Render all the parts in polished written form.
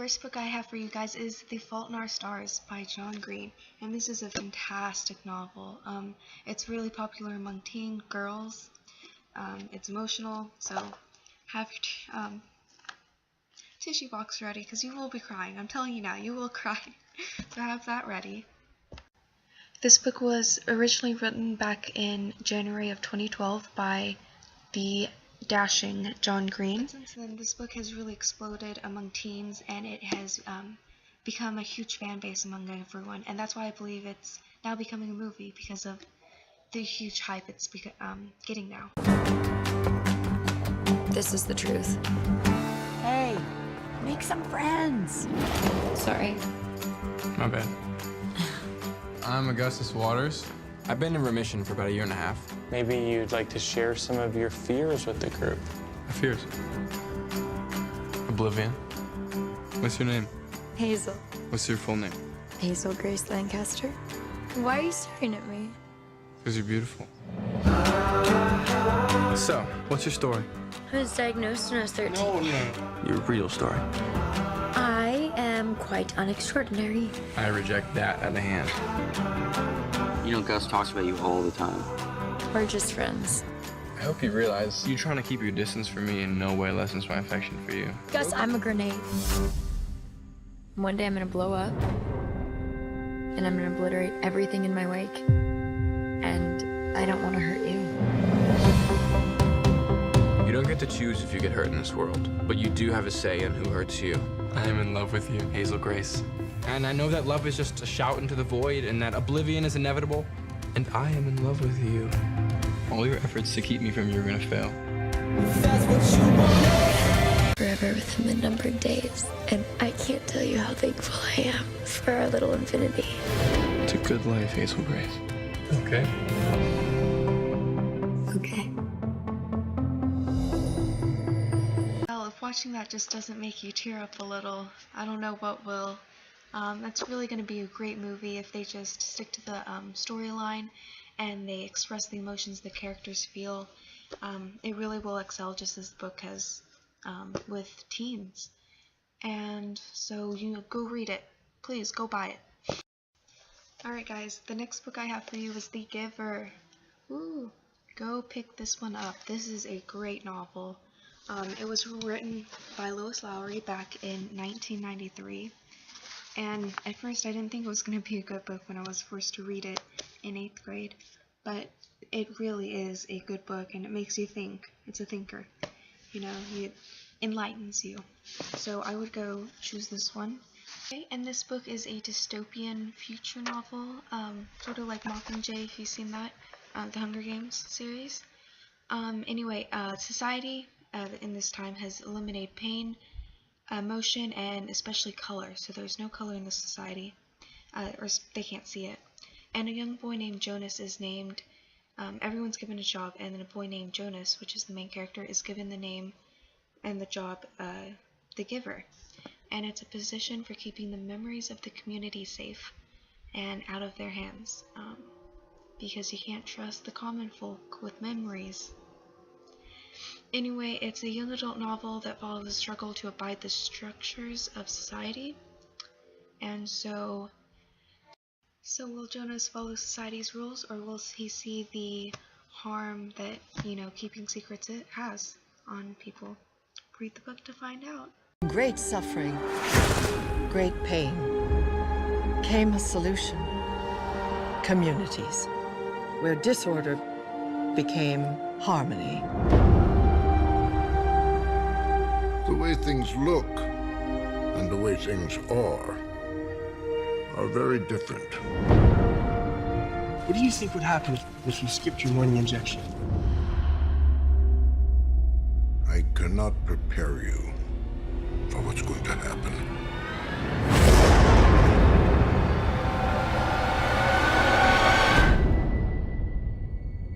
first book I have for you guys is The Fault in Our Stars by John Green, and this is a fantastic novel. It's really popular among teen girls. It's emotional, so have your tissue box ready because you will be crying. I'm telling you now, you will cry. So have that ready. This book was originally written back in January of 2012 by the dashing John Green. Since then, this book has really exploded among teens, and it has become a huge fan base among everyone, and that's why I believe it's now becoming a movie because of the huge hype it's getting now. This is the truth. Hey, make some friends. Sorry. My bad. I'm Augustus Waters. I've been in remission for about 1.5 years. Maybe you'd like to share some of your fears with the group. My fears? Oblivion. What's your name? Hazel. What's your full name? Hazel Grace Lancaster. Why are you staring at me? Because you're beautiful. So, what's your story? I was diagnosed when I was 13. Your real story. I am quite unextraordinary. I reject that out of hand. You know, Gus talks about you all the time. We're just friends. I hope you realize you trying to keep your distance from me in no way lessens my affection for you. Gus, I'm a grenade. One day I'm gonna blow up, and I'm gonna obliterate everything in my wake. And I don't want to hurt you. You don't get to choose if you get hurt in this world, but you do have a say in who hurts you. I am in love with you, Hazel Grace. And I know that love is just a shout into the void and that oblivion is inevitable. And I am in love with you. All your efforts to keep me from you are gonna fail. Forever within the numbered days. And I can't tell you how thankful I am for our little infinity. It's a good life, Hazel Grace. Okay? Okay. Well, if watching that just doesn't make you tear up a little, I don't know what will. That's really going to be a great movie if they just stick to the storyline and they express the emotions the characters feel. It really will excel just as the book has with teens. And so go read it. Please go buy it. Alright guys, the next book I have for you is The Giver. Ooh, go pick this one up. This is a great novel. It was written by Lois Lowry back in 1993. And at first I didn't think it was going to be a good book when I was forced to read it in 8th grade, but it really is a good book and it makes you think. It's a thinker, you know, it enlightens you. So I would go choose this one. Okay, and this book is a dystopian future novel, sort of like Mockingjay, if you've seen that, the Hunger Games series. Anyway, society in this time has eliminated pain, emotion, and especially color, so there's no color in the society, or they can't see it. And a young boy named Jonas is named, everyone's given a job, and then a boy named Jonas, which is the main character, is given the name and the job, The Giver. And it's a position for keeping the memories of the community safe and out of their hands, because you can't trust the common folk with memories. Anyway, it's a young adult novel that follows the struggle to abide the structures of society. And so will Jonas follow society's rules, or will he see the harm that, keeping secrets it has on people? Read the book to find out. Great suffering, great pain, came a solution. Communities, where disorder became harmony. The way things look and the way things are very different. What do you think would happen if you skipped your morning injection? I cannot prepare you for what's going to happen.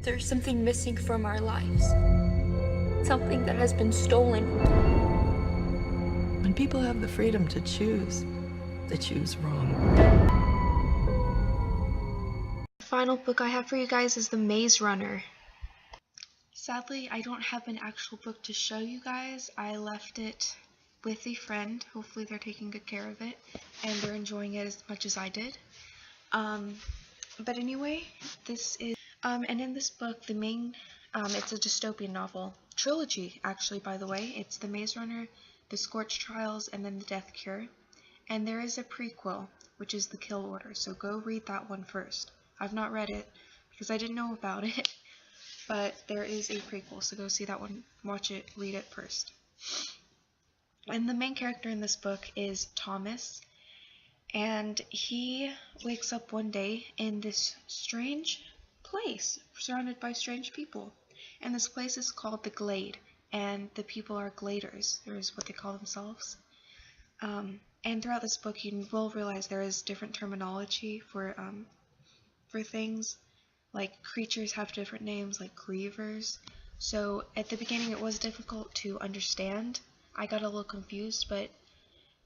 There's something missing from our lives. Something that has been stolen. When people have the freedom to choose, they choose wrong. The final book I have for you guys is The Maze Runner. Sadly, I don't have an actual book to show you guys. I left it with a friend. Hopefully they're taking good care of it and they're enjoying it as much as I did. But anyway, this is and in this book the main it's a dystopian novel trilogy, actually, by the way. It's the Maze Runner, the Scorch Trials, and then the Death Cure. And there is a prequel, which is the Kill Order, so go read that one first. I've not read it because I didn't know about it, but there is a prequel, so go see that one, watch it, read it first. And the main character in this book is Thomas, and he wakes up one day in this strange place, surrounded by strange people. And this place is called the Glade, and the people are gladers, or is what they call themselves. And throughout this book, you will realize there is different terminology for things. Like creatures have different names, like grievers. So at the beginning, it was difficult to understand. I got a little confused, but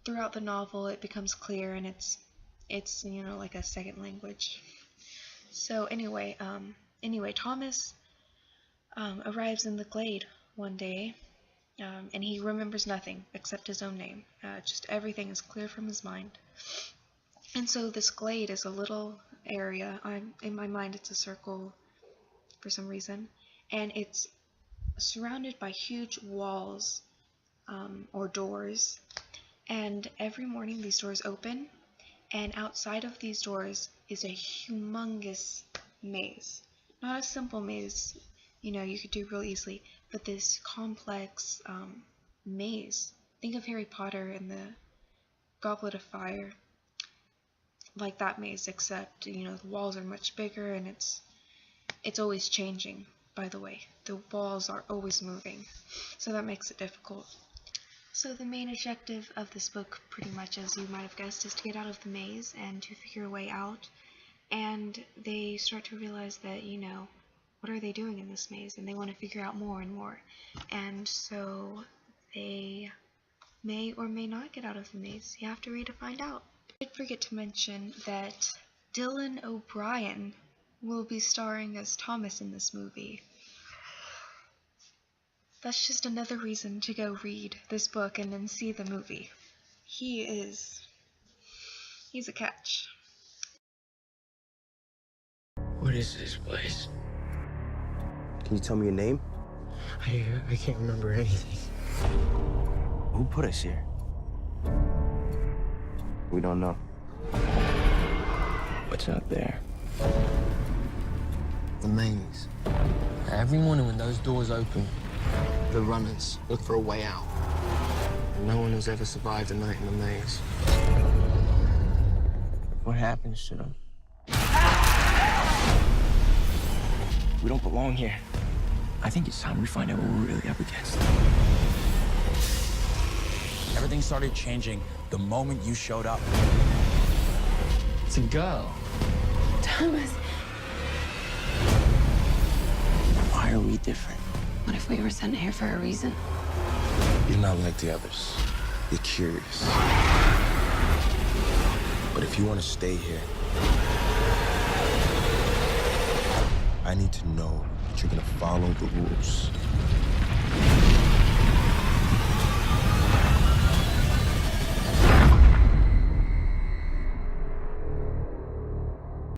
throughout the novel, it becomes clear, and it's you know, like a second language. So anyway, Thomas arrives in the Glade one day, and he remembers nothing except his own name. Just everything is clear from his mind. And so this Glade is a little area. In my mind, it's a circle for some reason, and it's surrounded by huge walls or doors. And every morning, these doors open, and outside of these doors is a humongous maze. Not a simple maze, you know, you could do real easily, but this complex maze. Think of Harry Potter and the Goblet of Fire, like that maze, except, you know, the walls are much bigger, and it's always changing, by the way. The walls are always moving, so that makes it difficult. So the main objective of this book, pretty much as you might have guessed, is to get out of the maze and to figure a way out. And they start to realize that, you know, what are they doing in this maze? And they want to figure out more and more. And so they may or may not get out of the maze. You have to read to find out. I did forget to mention that Dylan O'Brien will be starring as Thomas in this movie. That's just another reason to go read this book and then see the movie. He's a catch. What is this place? Can you tell me your name? I can't remember anything. Who put us here? We don't know. What's out there? The maze. Every morning when those doors open, the runners look for a way out. No one has ever survived a night in the maze. What happens to them? We don't belong here. I think it's time we find out what we're really up against. Everything started changing the moment you showed up. It's a girl. Thomas. Why are we different? What if we were sent here for a reason? You're not like the others. You're curious. But if you want to stay here, I need to know that you're gonna follow the rules.